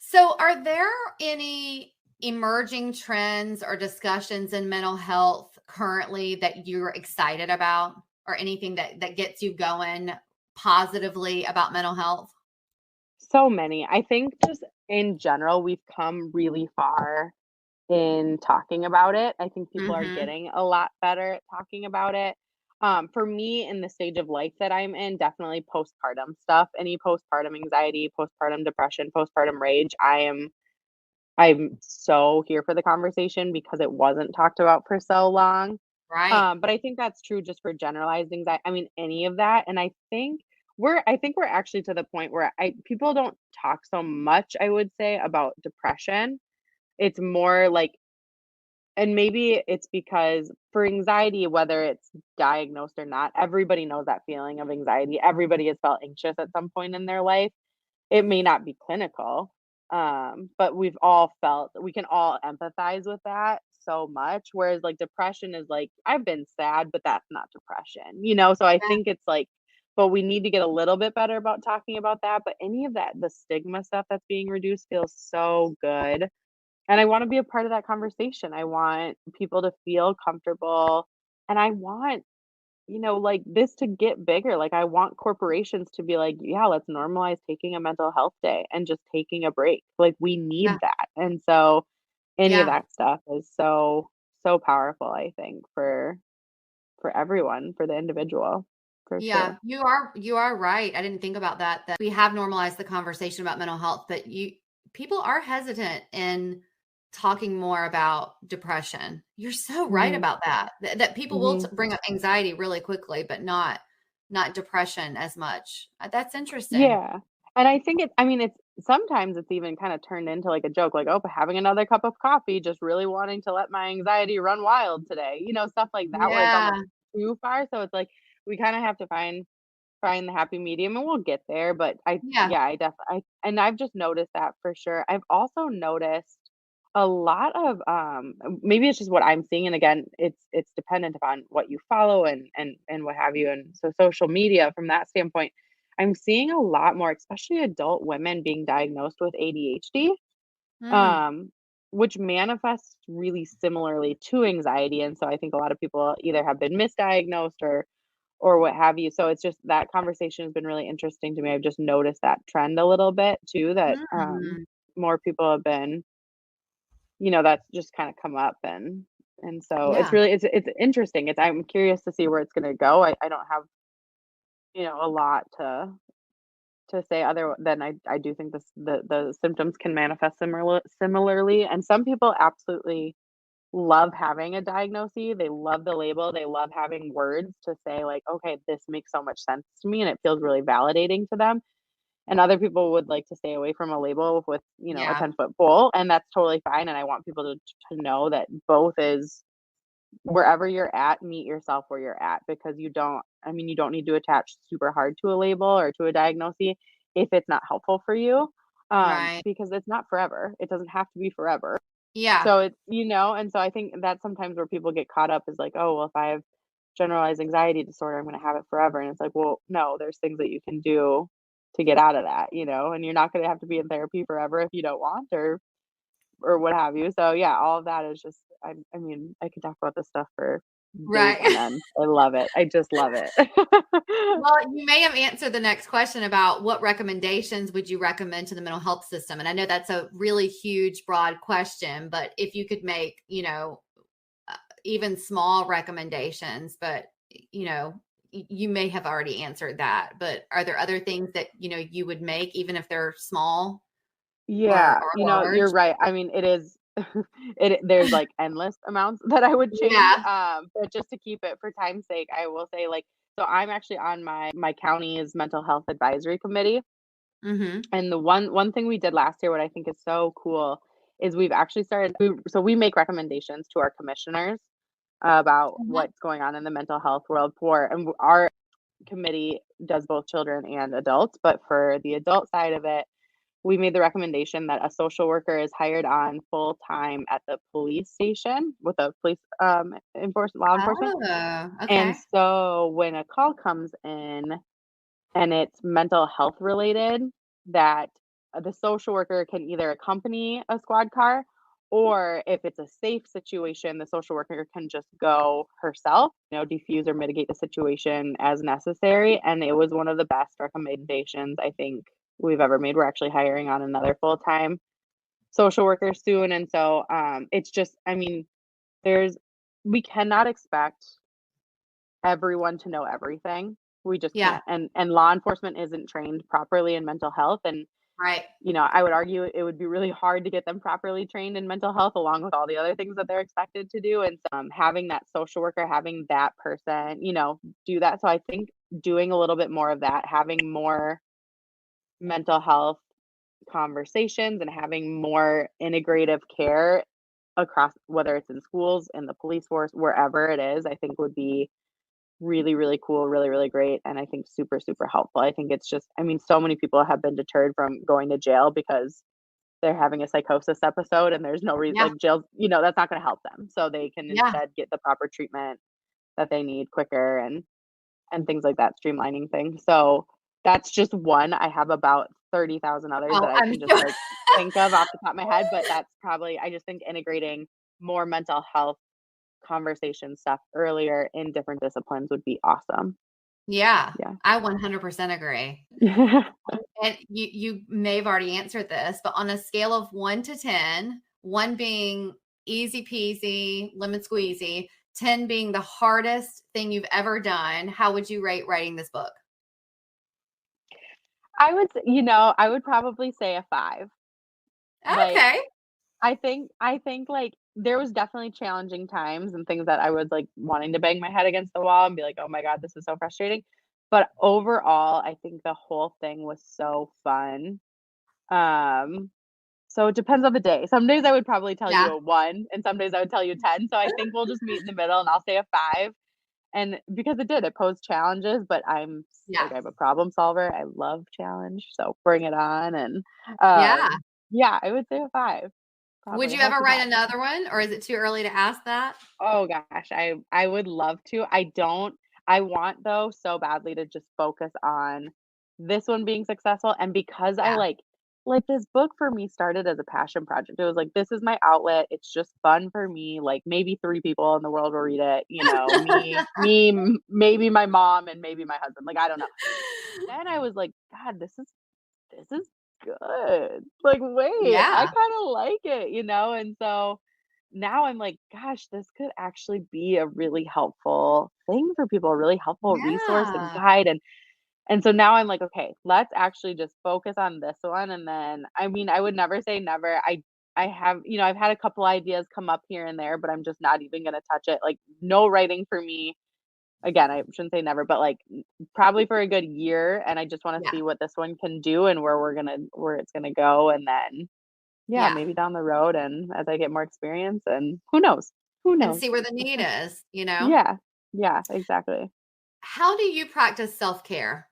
So are there any emerging trends or discussions in mental health currently that you're excited about or anything that gets you going positively about mental health? So many. I think just in general, we've come really far in talking about it. I think people are getting a lot better at talking about it. For me, in the stage of life that I'm in, definitely postpartum stuff, any postpartum anxiety, postpartum depression, postpartum rage. I'm so here for the conversation because it wasn't talked about for so long. Right. But I think that's true just for generalized anxiety. I mean, any of that. And I think we're actually to the point where people don't talk so much, I would say, about depression. It's more like, and maybe it's because for anxiety, whether it's diagnosed or not, everybody knows that feeling of anxiety. Everybody has felt anxious at some point in their life. It may not be clinical, but we can all empathize with that so much. Whereas like depression is like, I've been sad, but that's not depression, So I think it's like, but we need to get a little bit better about talking about that. But any of that, the stigma stuff that's being reduced feels so good. And I want to be a part of that conversation. I want people to feel comfortable and I want, like this to get bigger. Like I want corporations to be like, yeah, let's normalize taking a mental health day and just taking a break. Like we need that. And so any of that stuff is so, so powerful, I think, for everyone, for the individual. For sure. You are right. I didn't think about that we have normalized the conversation about mental health, but people are hesitant in talking more about depression. You're so right about that people will bring up anxiety really quickly, but not depression as much. That's interesting. Yeah. And I think it's sometimes it's even kind of turned into like a joke, like, oh, having another cup of coffee, just really wanting to let my anxiety run wild today, stuff like that, where it's almost too far. So it's like we kind of have to find the happy medium and we'll get there. But I definitely, and I've just noticed that for sure. I've also noticed a lot of maybe it's just what I'm seeing, and again it's dependent upon what you follow and what have you, and so social media from that standpoint, I'm seeing a lot more, especially adult women being diagnosed with ADHD, which manifests really similarly to anxiety. And so I think a lot of people either have been misdiagnosed or what have you. So it's just that conversation has been really interesting to me. I've just noticed that trend a little bit too, that more people have been, that's just kind of come up, and so it's really it's interesting. I'm curious to see where it's going to go. I don't have a lot to say other than I do think the symptoms can manifest similarly, and some people absolutely love having a diagnosis. They love the label. They love having words to say like, "Okay, this makes so much sense to me," and it feels really validating to them. And other people would like to stay away from a label with, a Yeah. 10-foot pole, and that's totally fine, and I want people to know that both is wherever you're at, meet yourself where you're at because you don't need to attach super hard to a label or to a diagnosis if it's not helpful for you, Right. because it's not forever. It doesn't have to be forever. Yeah. So and so I think that's sometimes where people get caught up is like, "Oh, well, if I have generalized anxiety disorder, I'm gonna have it forever." And it's like, "Well, no, there's things that you can do to get out of that, and you're not gonna have to be in therapy forever if you don't want or what have you." So, yeah, all of that is just I mean, I could talk about this stuff for days Right. on end. I love it. I just love it. Well, you may have answered the next question about what recommendations would you recommend to the mental health system? And I know that's a really huge, broad question, but if you could make, even small recommendations, but, you may have already answered that, but are there other things that, you would make even if they're small Yeah, or you're large? right. I mean, it is there's, like, endless amounts that I would change, Yeah. but just to keep it for time's sake, I will say, like so I'm actually on my county's mental health advisory committee, Mm-hmm. and the one thing we did last year, what I think is so cool, is we've actually started we make recommendations to our commissioners about Mm-hmm. what's going on in the mental health world our committee does both children and adults, but for the adult side of it, we made the recommendation that a social worker is hired on full time at the police station with a police law enforcement. Oh, And okay. so when a call comes in and it's mental health related, that the social worker can either accompany a squad car or if it's a safe situation, the social worker can just go herself, defuse or mitigate the situation as necessary. And it was one of the best recommendations I think we've ever made. We're actually hiring on another full time social worker soon. And so it's just, I mean, there's, we cannot expect everyone to know everything. We just Yeah. can't. And law enforcement isn't trained properly in mental health. And Right. I would argue it would be really hard to get them properly trained in mental health along with all the other things that they're expected to do. And having that social worker, having that person, do that. So I think doing a little bit more of that, having more mental health conversations and having more integrative care across, whether it's in schools, in the police force, wherever it is, I think would be really, really cool, really, really great, and I think super, super helpful. I think it's just I mean, so many people have been deterred from going to jail because they're having a psychosis episode and there's no reason Yeah. like jail, that's not gonna help them. So they can Yeah. instead get the proper treatment that they need quicker and things like that, streamlining things. So that's just one. I have about 30,000 others Oh, that I I'm can just sure. like think of off the top of my head, but that's probably I just think integrating more mental health conversation stuff earlier in different disciplines would be awesome. Yeah, Yeah. I 100% agree. And you may have already answered this, but on a scale of 1 to 10, 1 being easy peasy, lemon squeezy, 10 being the hardest thing you've ever done, how would you rate writing this book? I would probably say a 5. Like, Okay. I think, like, there was definitely challenging times and things that I was, like, wanting to bang my head against the wall and be like, "Oh my god, this is so frustrating." But overall, I think the whole thing was so fun. Um, so it depends on the day. Some days I would probably tell you Yeah. a 1, and some days I would tell you 10, so I think we'll just meet in the middle, and I'll say a 5. And because it posed challenges, but Yeah. I'm a problem solver. I love challenge, so bring it on. And Yeah. yeah, I would say a 5, Would probably a you ever healthy write 5. another one, or is it too early to ask that? Oh gosh, I would love to. I want though so badly to just focus on this one being successful. And because I Yeah. like this book for me started as a passion project. It was like this is my outlet. It's just fun for me. Like maybe 3 people in the world will read it, maybe my mom and maybe my husband. Like I don't know. Then I was like, God, this is good. Like, wait, I Yeah. kinda like it, And so now I'm like, gosh, this could actually be a really helpful thing for people, a really helpful resource and Yeah. guide. And so now I'm like, okay, let's actually just focus on this one. And then, I mean, I would never say never. I have, I've had a couple ideas come up here and there, but I'm just not even going to touch it. Like, no writing for me. Again, I shouldn't say never, but like probably for a good year. And I just want to Yeah. see what this one can do and where it's going to go. And then, yeah, Yeah. maybe down the road and as I get more experience, and who knows? Who And knows? see where the need is, Yeah. Yeah, exactly. How do you practice self-care?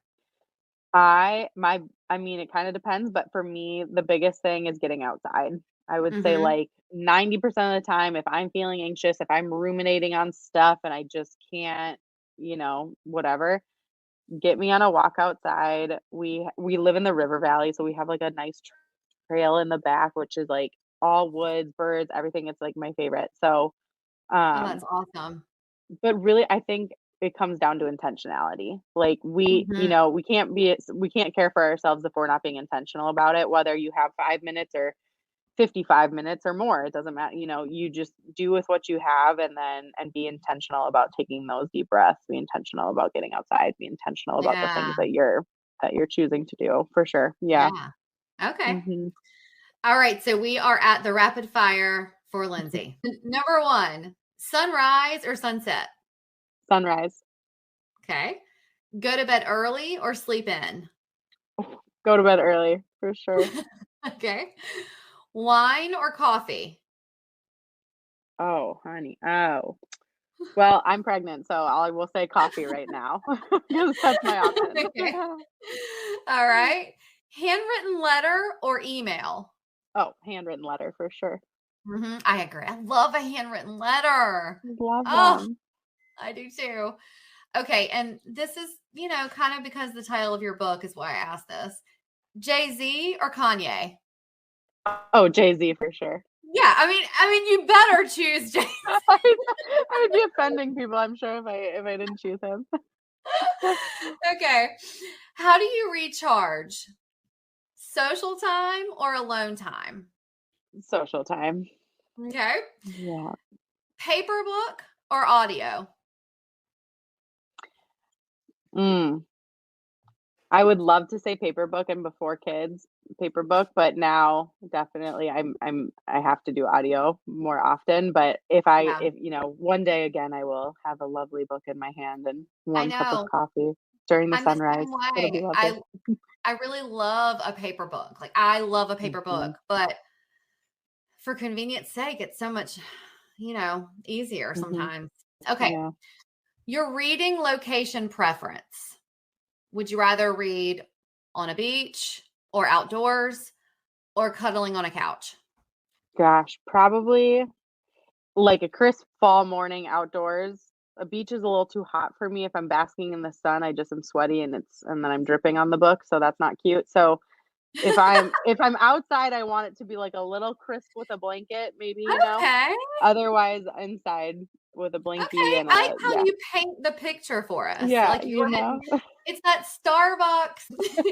I my I mean, it kind of depends, but for me, the biggest thing is getting outside. I would say Mhm. like 90% of the time, if I'm feeling anxious, if I'm ruminating on stuff and I just can't, whatever, get me on a walk outside. We live in the river valley, so we have like a nice trail in the back, which is like all woods, birds, everything. It's like my favorite. So, Oh, um, that's awesome. but really, I think it comes down to intentionality. Like Mhm. we can't care for ourselves if we're not being intentional about it, whether you have 5 minutes or 55 minutes or more. It doesn't matter. You just do with what you have and be intentional about taking those deep breaths, be intentional about getting outside, be intentional about the things Yeah. that you're choosing to do for sure. Yeah. Yeah. Okay. hmm All right, so we are at the rapid fire for Lindsey. Number 1, sunrise or sunset? Sunrise. Okay. Go to bed early or sleep in? Go to bed early for sure. Okay. Wine or coffee? Oh, honey. Oh. Well, I'm pregnant, so I will say coffee right now because that's my option. Okay. All right. Handwritten letter or email? Oh, handwritten letter for sure. I agree. I love a handwritten letter. Love Oh, them. I do too. Okay, and this is, kind of because the title of your book is why I asked this. Jay-Z or Kanye? Oh, Jay-Z for sure. Yeah, I mean, you better choose Jay. I would be offending people, I'm sure, if I didn't choose him. Okay. How do you recharge? Social time or alone time? Social time. Okay. Yeah. Paper book or audio? Mm. I would love to say paper book and before kids, paper book, but now definitely I have to do audio more often. But Yeah, if one day again I will have a lovely book in my hand and I warm cup of know. coffee during the I'm the sunrise. same It'll be way. lovely. I really love a paper book. Like I love a paper Mhm. book, but for convenience sake, it's so much, easier Mhm. sometimes. Okay. Yeah. Your reading location preference. Would you rather read on a beach or outdoors or cuddling on a couch? Gosh, probably like a crisp fall morning outdoors. A beach is a little too hot for me if I'm basking in the sun. I just am sweaty and then I'm dripping on the book, so that's not cute. So if I'm outside, I want it to be like a little crisp with a blanket, maybe. Okay. Otherwise inside with a blankie Okay. and I like a how yeah. you paint the picture for us. Yeah, Like it's that Starbucks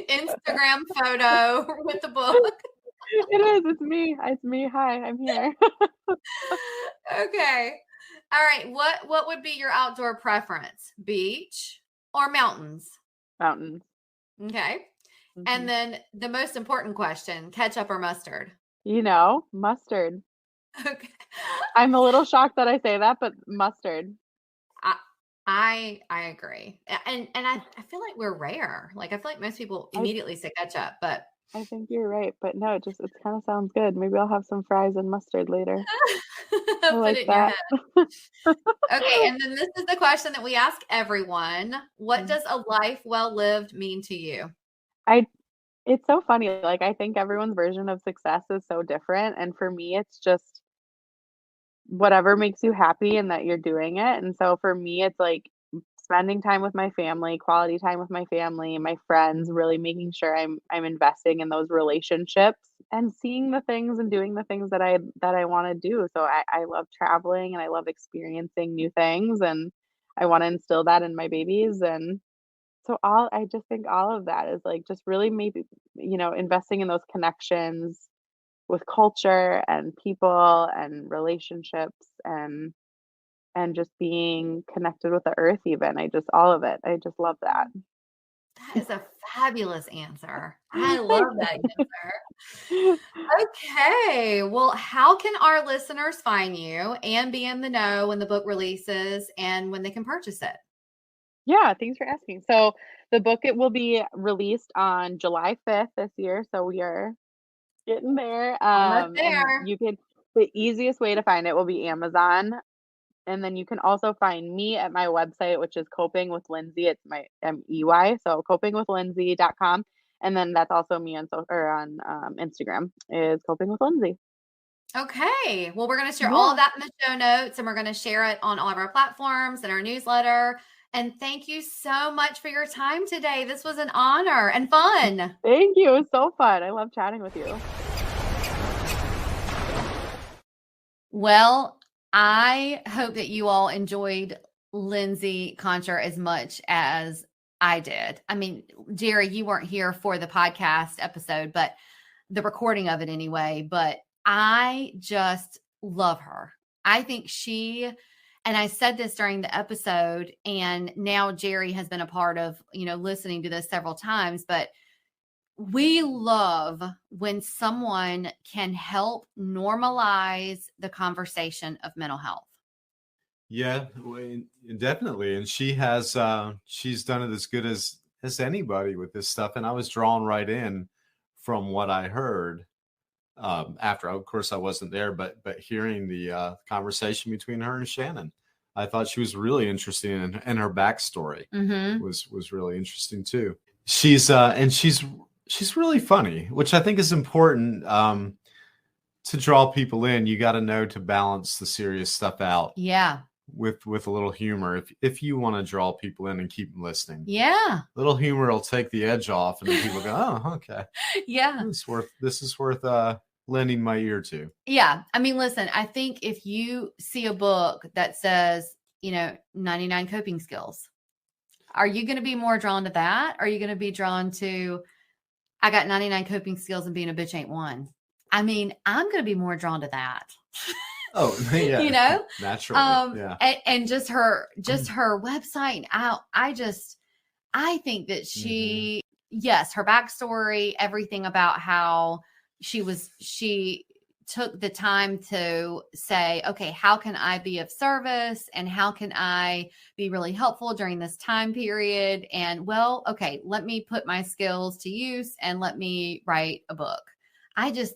Instagram photo with the book. It is, it's me. It's me. Hi, I'm here. Okay. All right. What would be your outdoor preference? Beach or mountains? Mountains. Okay. And Mhm. then the most important question, ketchup or mustard? Mustard. Okay. I'm a little shocked that I say that, but mustard. I I agree. And I feel like we're rare. Like I feel like most people I immediately say ketchup, but I think you're right, but no, it kind of sounds good. Maybe I'll have some fries and mustard later. I put like it in your that. head. Okay, and then this is the question that we ask everyone. What Mm. does a life well lived mean to you? I It's so funny. Like I think everyone's version of success is so different, and for me, it's just whatever makes you happy and that you're doing it. And so for me, it's like spending time with my family, quality time with my family, my friends, really making sure I'm investing in those relationships and seeing the things and doing the things that I want to do. So I love traveling and I love experiencing new things and I want to instill that in my babies. And so all I just think all of that is like just really maybe investing in those connections with culture and people and relationships and just being connected with the earth even. I just all of it. I just love that. is a fabulous answer. I love that answer. Okay. Well, how can our listeners find you and be in the know when the book releases and when they can purchase it? Yeah, thanks for asking. So the book, it will be released on July 5th this year. So we are getting there. Almost And there. you can, the easiest way to find it will be Amazon. And then you can also find me at my website, which is Coping with Lindsey. It's my MEY, so copingwithlindsey.com. And then that's also me on Instagram is Coping with Lindsey. Okay. Well, we're going to share all of that in the show notes, and we're going to share it on all of our platforms and our newsletter. And thank you so much for your time today. This was an honor and fun. Thank you. It was so fun. I love chatting with you. Well, I hope that you all enjoyed Lindsey Konchar as much as I did. I mean, Jerry, you weren't here for the podcast episode, but the recording of it anyway. But I just love her. I think and I said this during the episode, and now Jerry has been a part of, listening to this several times, but we love when someone can help normalize the conversation of mental health. Yeah, definitely. And she has, she's done it as good as anybody with this stuff. And I was drawn right in from what I heard after, of course, I wasn't there, but hearing the conversation between her and Shannon, I thought she was really interesting, and her backstory was really interesting too. She's really funny, which I think is important to draw people in. You got to know to balance the serious stuff out. Yeah. With a little humor, if you want to draw people in and keep them listening. Yeah. Little humor will take the edge off, and then people go, "Oh, okay. Yeah. This is worth lending my ear to." Yeah. I mean, listen, I think if you see a book that says, 99 coping skills, are you going to be more drawn to that? Or are you going to be drawn to, I got 99 coping skills and being a bitch ain't one? I mean, I'm going to be more drawn to that. Oh, yeah. Naturally. Yeah. And just her website. I think that she, yes, her backstory, everything about how she took the time to say, okay, how can I be of service, and how can I be really helpful during this time period? And well, okay, let me put my skills to use and let me write a book. I just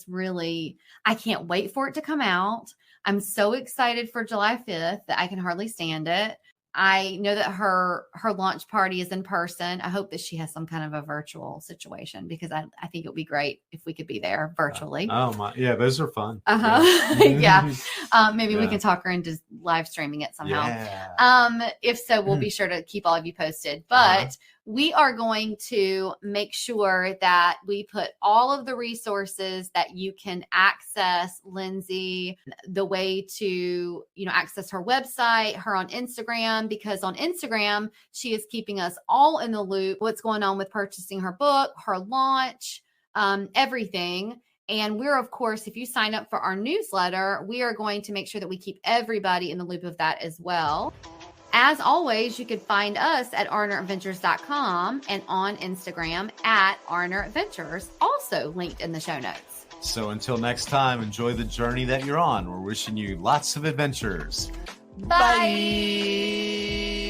really, I can't wait for it to come out. I'm so excited for July 5th that I can hardly stand it. I know that her launch party is in person. I hope that she has some kind of a virtual situation, because I think it would be great if we could be there virtually. Oh my, yeah, those are fun. Yeah. Maybe we can talk her into live streaming it somehow. Yeah. If so, we'll be sure to keep all of you posted. But we are going to make sure that we put all of the resources that you can access Lindsey, the way to, access her website, her on Instagram, because on Instagram, she is keeping us all in the loop, what's going on with purchasing her book, her launch, everything. And we're, of course, if you sign up for our newsletter, we are going to make sure that we keep everybody in the loop of that as well. As always, you can find us at arneradventures.com and on Instagram at arneradventures, also linked in the show notes. So until next time, enjoy the journey that you're on. We're wishing you lots of adventures. Bye.